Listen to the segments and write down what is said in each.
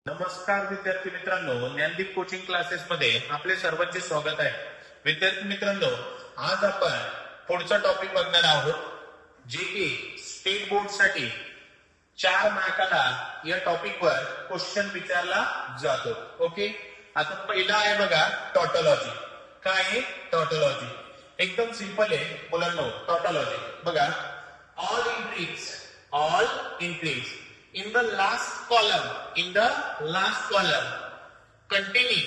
नमस्कार विद्यार्थी मित्रांनो, ज्ञानदीप कोचिंग क्लासेस मध्ये आपले सर्वांचे स्वागत आहे. विद्यार्थी मित्रांनो, आज आपण पुढचा टॉपिक बघणार आहोत, जे की स्टेट बोर्ड साठी 4 मार्काला या टॉपिकवर क्वेश्चन विचारला जातो. ओके, आता पहिला आहे बघा टॉटॉलॉजी. काय आहे टॉटॉलॉजी? एकदम सिंपल आहे मुलांनो. टॉटॉलॉजी बघा, all entries in the last column containing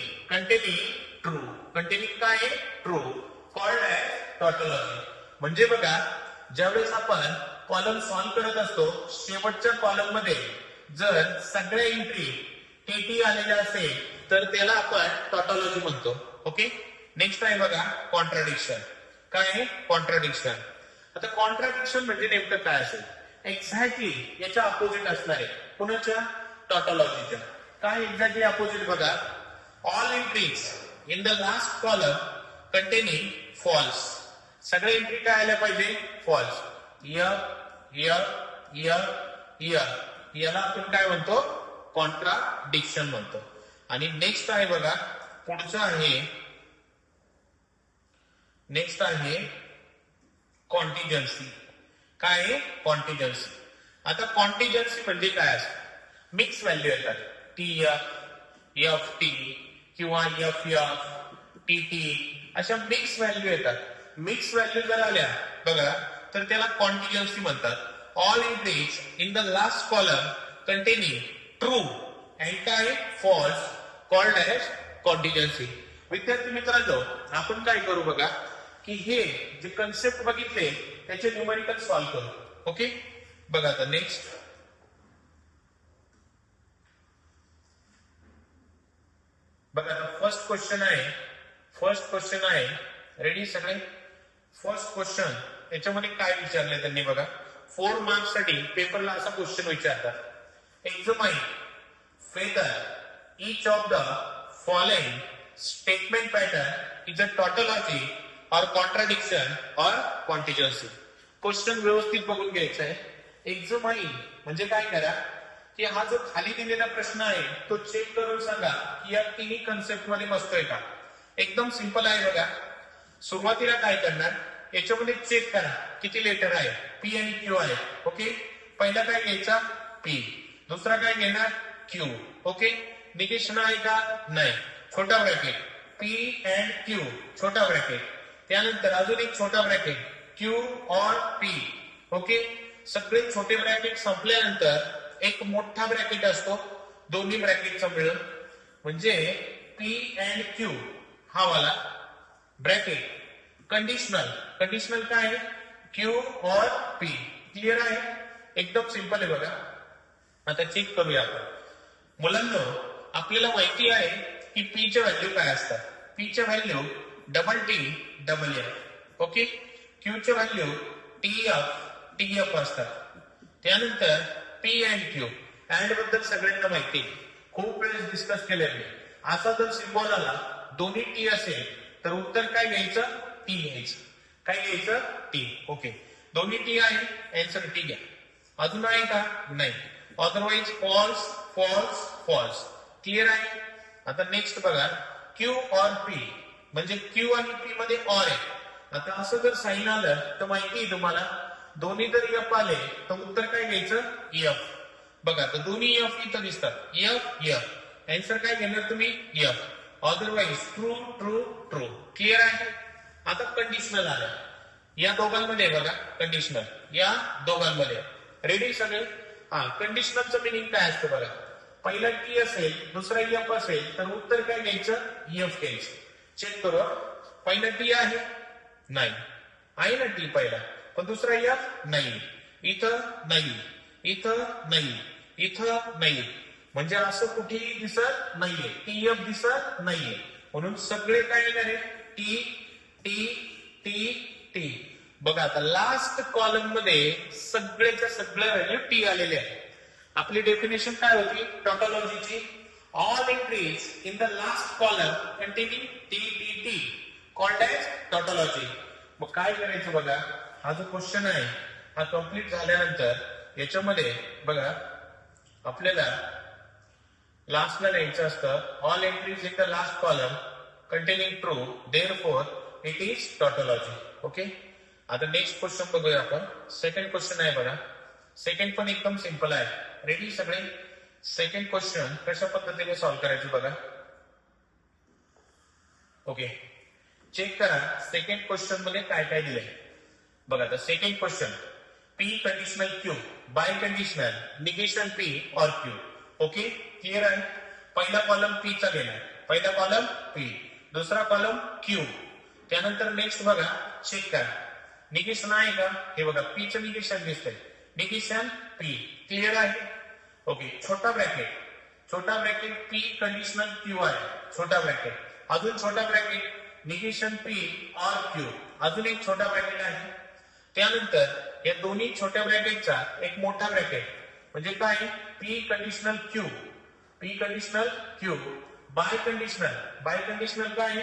काय आहे ट्रू called as tautology. म्हणजे बघा, ज्यावेळेस आपण कॉलम सॉल्व्ह करत असतो, शेवटच्या कॉलम मध्ये जर सगळ्या एंट्री टीटी आलेल्या असेल तर त्याला आपण टॉटॉलॉजी म्हणतो. ओके, नेक्स्ट आहे बघा कॉन्ट्राडिक्शन. काय आहे कॉन्ट्राडिक्शन? आता कॉन्ट्राडिक्शन म्हणजे नेमकं काय असेल? एक्झॅक्टली याच्या अपोजिट असणार आहे. कुणाच्या? टॉटॉलॉजीच्या. काय एक्झॅक्टली अपोजिट बघा, all entries in the last column containing false. सगळे एंट्री काय आल्या पाहिजे? फॉल्स. याला आपण काय म्हणतो? कॉन्ट्राडिक्शन म्हणतो. आणि नेक्स्ट आहे बघा, पुढचं आहे कॉन्टिजन्सी. काय आहे कॉन्टिजन्सी? आता कॉन्टिजन्सी म्हणजे काय असतं? मिक्स व्हॅल्यू येतात. एफ टी किंवा एफ टी टी अशा मिक्स व्हॅल्यू येतात. मिक्स व्हॅल्यू जर आल्या बघा तर त्याला कॉन्टिजन्सी म्हणतात. All entries in the last column containing true and काय फॉल्स कॉल्ड एज कॉन्टिजन्सी. विद्यार्थी मित्रांनो, आपण काय करू बघा की हे जे कन्सेप्ट बघितले त्याचे न्यूमेरिकल सॉल्व्ह करू. ओके, बघा आता नेक्स्ट बघा. फर्स्ट क्वेश्चन आहे. रेडी सगळे? फर्स्ट क्वेश्चन याच्यामध्ये काय विचारले त्यांनी बघा. 4 मार्क्स साठी पेपरला असा क्वेश्चन विचारतात. Examine whether each of the following statement pattern is a tautology or contradiction or contingency. Question व्यवस्थित बघून घ्यायचा आहे. एक्झामाइन म्हणजे काय करा की हा जो खाली दिलेला प्रश्न आहे तो चेक करून सांगा की या तिन्ही कन्सेप्ट मध्ये बसतोय का. एकदम सिंपल आहे बघा. सुरुवातीला काय करणार, याच्यामध्ये चेक करा किती लेटर आहे. पी आणि क्यू आहे. ओके, पहिला काय घ्यायचा? पी. दुसरा काय घेणार? क्यू. ओके, निगेशन आहे का? नाही. छोटा ब्रॅकेट पी अँड क्यू, छोटा ब्रॅकेट. त्यानंतर अजून एक छोटा ब्रॅकेट क्यू और पी. ओके, सगळे छोटे ब्रॅकेट संपल्यानंतर एक मोठा ब्रॅकेट असतो दोन्ही ब्रॅकेटचा मिळून, म्हणजे पी अँड क्यू हा वाला ब्रॅकेट. कंडिशनल काय आहे? क्यू और पी. क्लिअर आहे? एकदम सिंपल आहे बघा. आता चेक करूया आपण. मुलांना आपल्याला माहिती आहे की पी च्या व्हॅल्यू काय असतात. पी च्या value T F. Okay, Q च्या व्हॅल्यू टी एफ असतात. त्यानंतर पी अँड क्यू. अँड बद्दल सगळ्यांना माहिती, खूप वेळेस डिस्कस केलेले. असा जर सिम्बॉल आला, दोन्ही टी असेल तर उत्तर काय घ्यायचं? टी घ्यायचं. काय घ्यायचं? टी. ओके, दोन्ही टी आहे, आन्सर टी घ्या. अजून आहे का? नाही. Otherwise false. क्लिअर आहे? आता नेक्स्ट बघा, क्यू और पी म्हणजे क्यू आणि पी मध्ये ऑर आहे. आता असं जर साईन आलं तर माहिती आहे तुम्हाला, दोन्ही जर एफ आले तर उत्तर काय घ्यायचं? एफ. बघा, तर दोन्ही एफ इथं दिसतात. एफ. आन्सर काय घेणार तुम्ही? एफ. Otherwise true. क्लिअर आहे? आता कंडिशनल आलं या दोघांमध्ये बघा. कंडिशनल या दोघांमध्ये. रेडी सगळे? हा, कंडिशनलचं मिनिंग काय असतं बघा. पहिला टी असेल, दुसरा एफ असेल तर उत्तर काय घ्यायचं? एफ घ्यायचं. चेक करू. पहिला टी आहे? नाही. आहे ना टी पहिला, पण दुसरा एफ नाही. इथं नाही. म्हणजे असं कुठेही दिसत नाहीये. टी एफ दिसत नाहीये. म्हणून सगळे काय येणार आहे? टी. बघा, आता लास्ट कॉलम मध्ये सगळ्याच्या सगळ्या व्हॅल्यू टी आलेले आहे. आपली डेफिनेशन काय होती टॉटॉलॉजीची? All entries in the last column containing T called as tautology. मग काय करायचं बघा, हा जो क्वेश्चन आहे हा कंप्लीट झाल्यानंतर याच्यामध्ये बघा आपल्याला लास्टला लिहायचं असतं all entries in the last column containing true therefore it is tautology. Okay, आता नेक्स्ट क्वेश्चन बघूया आपण. सेकंड क्वेश्चन आहे बघा. सेकंड पण एकदम सिंपल आहे. रेडी सगळे? सेकंड क्वेश्चन कशा पद्धतीने सॉल्व्ह करायचे बघा. ओके, चेक करा सेकंड क्वेश्चन मध्ये काय काय दिलंय बघा. आता second question, P conditional Q biconditional negation P और क्यू. ओके, क्लिअर आहे. पहिला कॉलम पी चा गेलाय, पहिला कॉलम पी, दुसरा कॉलम क्यू. त्यानंतर नेक्स्ट बघा, चेक करा निगेशन आहे का. हे बघा पी चं निगेशन दिसतंय, निगेशन पी. क्लिअर आहे. ओके, छोटा ब्रॅकेट पी कंडिशनल क्यू आहे, छोटा ब्रॅकेट. अजून छोटा ब्रॅकेट निगेशन पी और क्यू, अजून एक छोटा ब्रॅकेट आहे. त्यानंतर या दोन्ही छोट्या ब्रॅकेटचा एक मोठा ब्रॅकेट म्हणजे काय, P conditional Q, P conditional Q biconditional काय,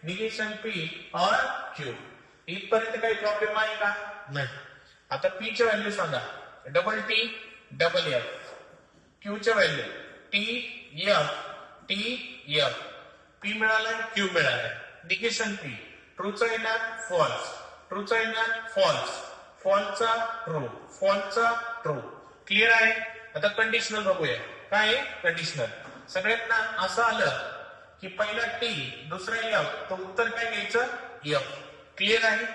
निगेशन पी और क्यू. इथपर्यंत काही प्रॉब्लेम आहे का? नाही. आता पी ची व्हॅल्यू सांगा, double T double F. Q ची व्हॅल्यू टी एफ. पी मिळाला, क्यू मिळाला. निगेशन पी, ट्रूचा येणार फॉल्स, ट्रूचा येणार फॉल्स, फॉल्सचा ट्रू. क्लिअर आहे. आता कंडिशनल बघूया. काय कंडिशनल, सगळ्यांना असं आलं की पहिला टी दुसरा एफ, तर उत्तर काय घ्यायचं, एफ. क्लिअर आहे.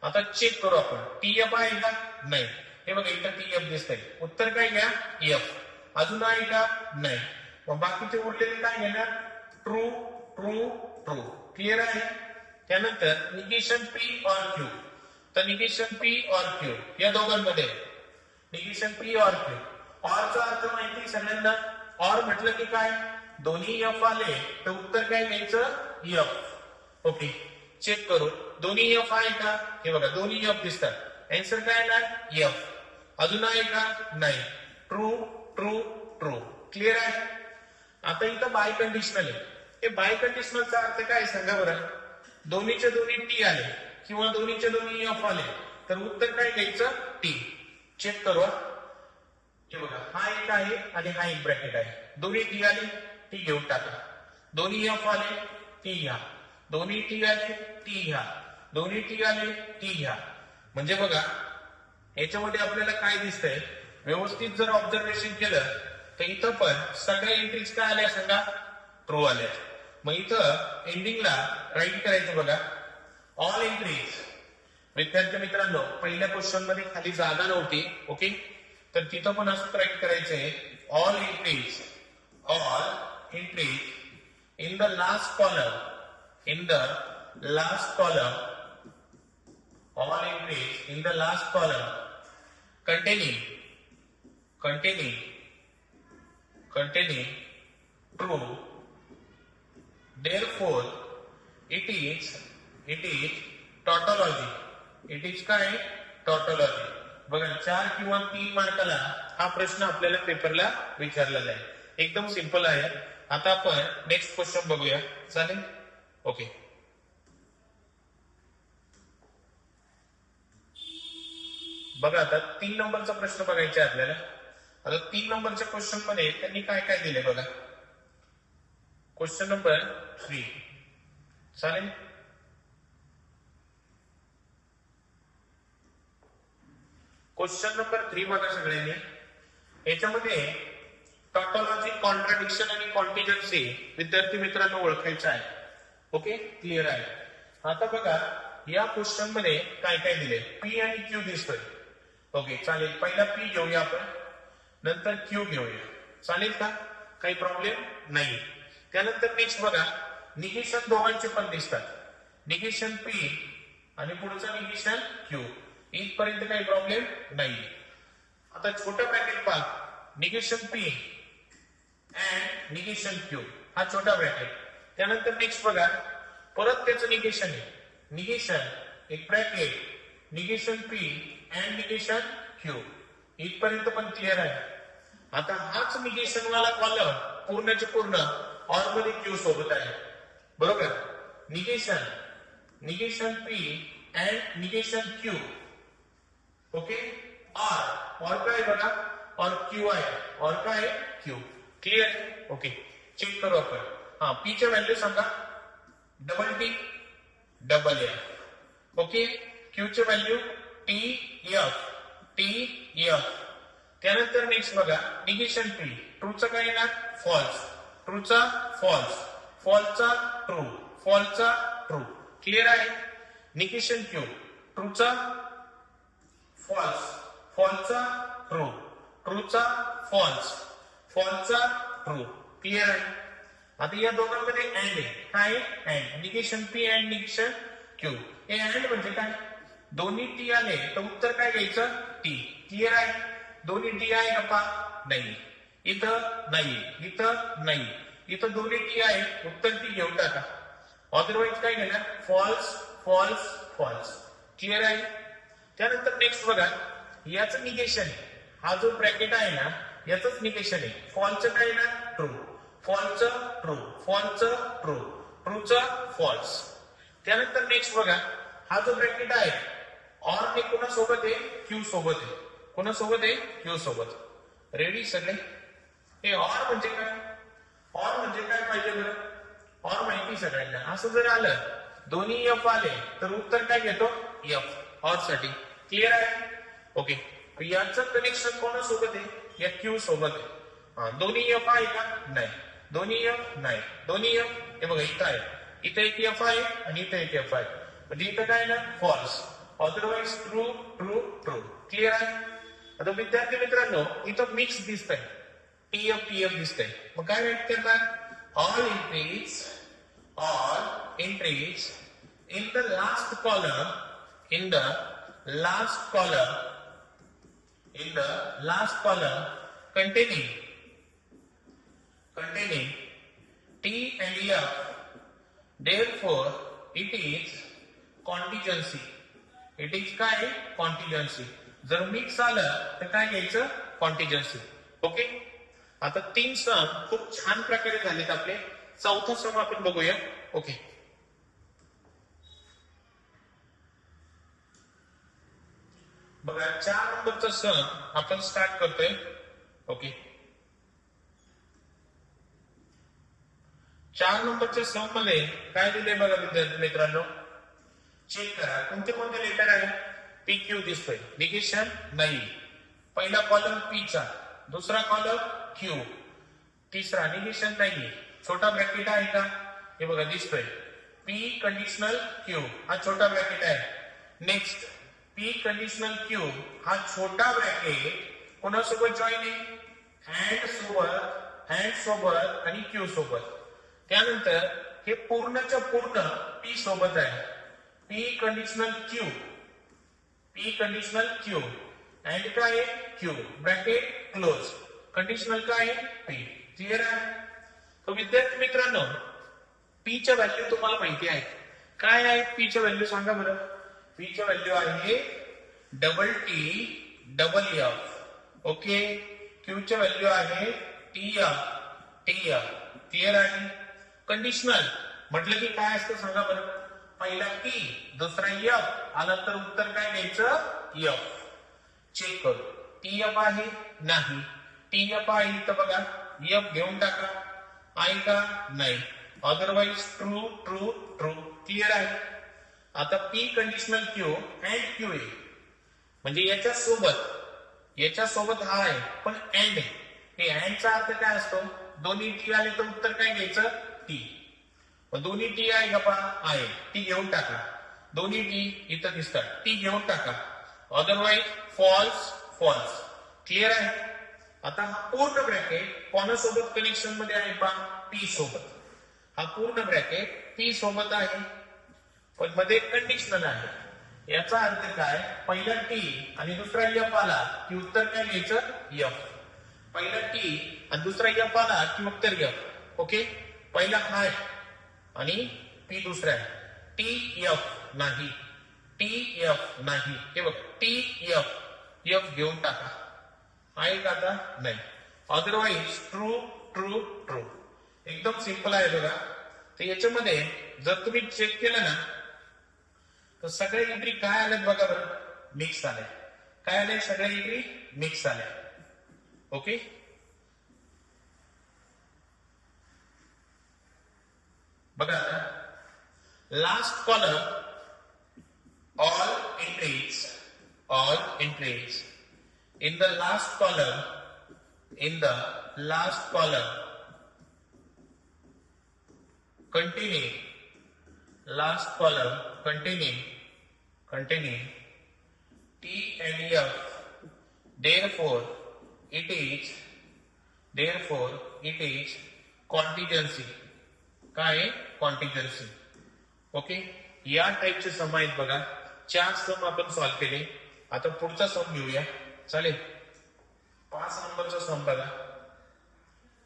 आता चेक करू आपण, टी एफ आहे का? नाही. हे बघा इथं टी एफ दिसतंय, उत्तर काय घ्या, एफ. अजून आहे का? नाही. मग बाकीचे उरलेले काय घेणार, ट्रू. क्लिअर आहे. त्यानंतर निगेशन पी और क्यू, तर निगेशन पी और क्यू या दोघांमध्ये निगेशन पी और क्यू. ऑरचा अर्थ माहिती सगळ्यांना. ऑर म्हटलं की काय, दोन्ही एफ आले तर उत्तर काय घ्यायचं, एफ. ओके, चेक करू दोन्ही एफ आहे का. हे बघा दोन्ही एफ दिसतात, आन्सर काय येणार, एफ. अजून आहे का? नाही. ट्रू. क्लिअर आहे. आता इथं बाय कंडिशनल आहे. हे बाय कंडिशनलचा अर्थ काय सांगा बरं. दोन्हीच्या दोन्ही टी आले किंवा दोन्हीच्या दोन्ही एफ आले तर उत्तर काय घ्यायचं, टी. चेक करू. हे बघा हा एक आहे आणि हा एक ब्रॅकेट आहे. दोन्ही टी आले, टी घेऊन टाका. दोन्ही एफ आले, टी घ्या. दोन्ही टी आले, टी घ्या. दोन्ही टी आले, टी घ्या. म्हणजे बघा याच्यामध्ये आपल्याला काय दिसतंय, व्यवस्थित जर ऑब्झर्वेशन केलं तर इथं पण सगळ्या एंट्रीज काय आल्या सांगा, ट्रू आल्या. मग इथं एंडिंगला राईट करायचं बघा, ऑल एंट्रीज. विद्यार्थी मित्रांनो, पहिल्या क्वेश्चन मध्ये खाली जागा नव्हती. ओके, तर तिथं पण असं राईट करायचंय, all entries in the last column, all entries in the last column containing true, therefore it is tautology. It is काय, tautology. बघा 4 किंवा 3 मार्काला हा प्रश्न आपल्याला पेपरला विचारलेला आहे. एकदम सिंपल आहे. आता आपण नेक्स्ट क्वेश्चन बघूया, चालेल. ओके, बघा आता 3 नंबरचा प्रश्न बघायचा आहे आपल्याला. आता 3 नंबरच्या क्वेश्चन मध्ये त्यांनी काय काय दिले बघा. क्वेश्चन नंबर 3, चालेल. क्वेश्चन नंबर 3 बघा सगळ्यांनी. याच्यामध्ये टॉटोलॉजी, कॉन्ट्राडिक्शन आणि कॉन्टिजन्सी विद्यार्थी मित्रांनो ओळखायचं आहे. ओके, क्लिअर आहे. आता बघा या क्वेश्चन मध्ये काय काय दिले. पी आणि क्यू दिसतोय. ओके, चालेल. पहिला पी घेऊया आपण, नंतर क्यू घेऊया. चालेल का? काही प्रॉब्लेम नाही. त्यानंतर नेक्स्ट बघा, निगेशन दोघांचे पण दिसतात. निगेशन पी आणि पुढचं निगेशन क्यू. इथपर्यंत काही प्रॉब्लेम नाही. आता छोटा ब्रॅकेट पहा, negation P and negation Q, हा छोटा ब्रॅकेट. त्यानंतर नेक्स्ट बघा, परत त्याचं निगेशन आहे. निगेशन एक bracket, negation P and negation Q. इथपर्यंत पण क्लिअर आहे. आता हाच निगेशन वाला कॉलम पूर्णचे पूर्ण ऑर मध्ये क्यू सोबत आहे, बरोबर. Negation P and negation Q. Okay, और काय बघा, और क्यू आहे, और काय क्यू. क्लिअर. ओके, चेक करू आपण. हा, पी च्या व्हॅल्यू सांगा. Double T double F. Okay. Q ची व्हॅल्यू टी एफ. त्यानंतर नेक्स्ट बघा निगेशन पी. ट्रूचा काय येणार? फॉल्स. ट्रूचा फॉल्स. फॉल्सचा ट्रू. फॉल्सचा ट्रू. क्लिअर आहे? Negation Q. ट्रूचा फॉल्स. फॉल्सचा ट्रू. ट्रूचा फॉल्स. फॉल्सचा ट्रू. क्लिअर आहे? आता या दोघांमध्ये अँड आहे. काय? And. Negation P and negation Q. हे अँड म्हणजे काय? दोन्ही टी आले तर उत्तर काय घ्यायचं? टी. क्लिअर आहे? दोन्ही टी आहे का पा? नाही. इथं नाही. इथं नाही. इथं दोन्ही टी आहे, उत्तर टी घेऊन टाका. अदरवाईज काय घेणार? False false false. क्लिअर आहे? त्यानंतर नेक्स्ट बघा याचं निगेशन आहे. हा जो ब्रॅकेट आहे ना याचंच निगेशन आहे. फॉल्सचं काय ना? ट्रू. फॉल्सचं ट्रू. फॉल्सचं ट्रू. ट्रूचं फॉल्स. त्यानंतर नेक्स्ट बघा हा जो ब्रॅकेट आहे ऑर ने कोणासोबत आहे? क्यू सोबत आहे. कोणासोबत आहे? क्यू सोबत. रेडी सगळे? हे ऑर म्हणजे काय? ऑर म्हणजे काय पाहिजे बरं? ऑर माहिती सगळ्यांना. असं जर आलं दोन्ही एफ आले तर उत्तर काय घेतो? एफ. ऑर साठी. क्लिअर आहे? ओके. याचं कनेक्शन कोणासोबत आहे? या क्यू सोबत आहे. दोन्ही एफ आहे का? नाही. दोन्ही एफ नाही. दोन्ही एफ हे बघा इथं आहे. इथं एक एफ आहे आणि इथं एक एफ आहे. म्हणजे इथं काय ना? False. Otherwise true true true. Clear आहे? आता विद्यार्थी मित्रांनो इथं मिक्स दिसतंय. टी एफ दिसतंय. मग काय राईट करणार? All entries in the last column containing T and F, therefore it is contingency. It is काय? contingency. जर मिक्स आलं तर काय घ्यायचं? contingency. ओके. आता 3 सम खूप छान प्रकारे झालेत आपले. चौथा सम आपण बघूया. ओके. बघा 4 नंबरचा सम आपण स्टार्ट करतोय. ओके. 4 नंबरच्या सम मध्ये काय दिले बघा विद्यार्थी मित्रांनो. चेक करा कोणते कोणते लेटर आहे. पी क्यू दिसतोय. निगेशन नाही. पहिला कॉलम पी चा, दुसरा कॉलम क्यू, तिसरा निगेशन नाही. छोटा ब्रॅकेट आहे का? हे बघा दिसतोय. पी कंडिशनल क्यू हा छोटा ब्रॅकेट आहे. नेक्स्ट पी कंडिशनल क्यू हा छोटा ब्रॅकेट कोणासोबत जॉईन आहे? अँड सोबत आणि क्यू सोबत. त्यानंतर हे पूर्णच्या पूर्ण पी सोबत आहे. पी कंडिशनल क्यू अँड काय आहे? Q bracket close. कंडिशनल काय आहे? पी. क्लिअर आहे? तर विद्यार्थी मित्रांनो पी च्या व्हॅल्यू तुम्हाला माहिती आहे. काय आहे पी च्या व्हॅल्यू सांगा बरं. पी च्या व्हॅल्यू आहे double T double F. Okay. Q च्या व्हॅल्यू आहे टी एफ. क्लिअर आहे? कंडिशनल म्हटलं की काय असतं सांगा बरं. पहिला टी दुसरा एफ आला तर उत्तर काय घ्यायचं? एफ. चेक करू. टी एफ आहे? नाही. टी एफ आहे तर बघा एफ घेऊन टाका. आहे का? नाही. Otherwise true true true. Clear आहे? आता P conditional Q and Q आहे म्हणजे याच्या सोबत हा आहे पण अँड आहे. हे अँडचा अर्थ काय असतो? दोन्ही टी आले तर उत्तर काय घ्यायचं? टी. दोन्ही टी आहे का पहा? आहे. टी घेऊन टाका. दोन्ही टी इथं दिसतात. टी घेऊन टाका. Otherwise false false. क्लिअर आहे? आता हा पूर्ण ब्रॅकेट कोणासोबत कनेक्शन मध्ये आहे पहा? पी सोबत. हा पूर्ण ब्रॅकेट पी सोबत आहे पण मध्ये कंडिशनल आहे. याचा अर्थ काय? पहिला टी आणि दुसरा एफ आला की उत्तर काय घ्यायचं? एफ. पहिला टी आणि दुसरा एफ आला की उत्तर एफ. ओके. पहिला हाय आणि पी दुसरा आहे. टी एफ नाही. टी एफ नाही. हे बघ टी एफ घेऊन टाका. आहे का आता? नाही. Otherwise true true true. एकदम सिंपल आहे बघा. तर याच्यामध्ये जर तुम्ही चेक केलं ना तर सगळे एंट्री काय आल्यात बघा बरं. मिक्स आले. काय आले? सगळे एंट्री मिक्स आले. ओके. बघा last column all entries in the last column containing T and F, therefore it is contingency. काय कॉन्टिजन्सी. ओके, या टाईपचे सम आहेत बघा. 4 सम आपण सॉल्व्ह केले. आता पुढचा सम घेऊया, चालेल. 5 नंबरचा सम बघा,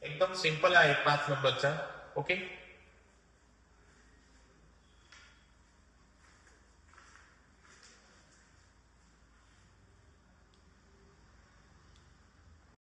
एकदम सिंपल आहे 5 नंबरचा. ओके,